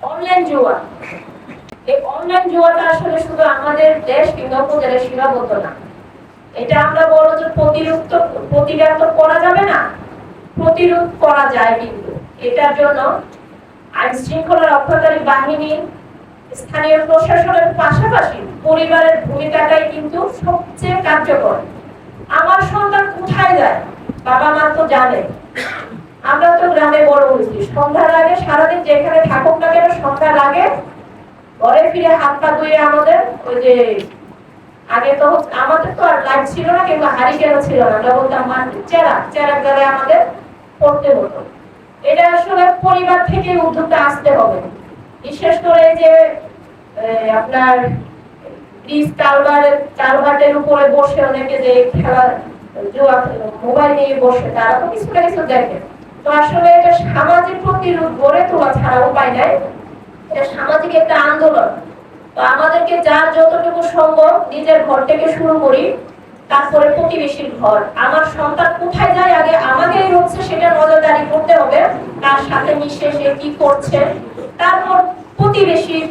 Online জুয়া, এই online জুয়াটা আসলে শুধু আমাদের দেশ কিংবা উপজেলায় সীমাবদ্ধ না। এটা আমরা বলো যে প্রতিরোধ তো করা যাবে না, প্রতিরোধ করা যায়, কিন্তু এটার জন্য আইন শৃঙ্খলা রক্ষাকারী বাহিনী, স্থানীয় প্রশাসনের পাশাপাশি পরিবারের ভূমিকাটাই কিন্তু সবচেয়ে কার্যকর। আমার সন্তান কোথায় যায়, বাবা মা তো জানে। আমরা তো গ্রামে বড় হয়েছি, সন্ধ্যার আগে সারাদিন যেখানে থাকুক না কেন সন্ধ্যার আগে ঘরে ফিরে হাত পা ধুয়ে আমাদের ওই যে আগে তো আমাদের তো আর লাইট ছিল না কিংবা হারিকেনও ছিল না, আমরা বলতাম চেরাক দ্বারা আমাদের পড়তে হতো। এটা আসলে পরিবার থেকে উদ্যোগটা আসতে হবে। বিশেষ করে যে আপনার ব্রিজ কালভার্টের উপরে বসে অনেকে যে খেলা জুয়া মোবাইল নিয়ে বসে, তারা তো কিছু না কিছু দেখে। তো আসলে এটা সামাজিক প্রতিরোধ গড়ে তোলা ছাড়া উপায় নাই, এটা সামাজিক একটা আন্দোলন। তো আমাদেরকে যার যতটুকু সম্ভব নিজের ঘর থেকে শুরু করি, তারপরে প্রতিবেশীর ঘর। আমার সন্তান কোথায় যায় আগে আমাকেই হচ্ছে সেটা নজরদারি করতে হবে, তার সাথে মিশে সে কি করছে, তারপর প্রতিবেশীর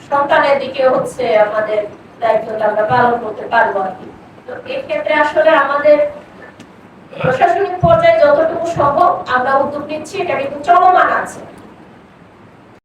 সন্তানের দিকে হচ্ছে আমাদের দায়িত্বটা আমরা পালন করতে পারবো আর কি। তো এক্ষেত্রে আসলে আমাদের প্রশাসনিক পর্যায়ে যতটুকু সম্ভব আমরা উদ্যোগ নিচ্ছি, এটা কিন্তু চলমান আছে।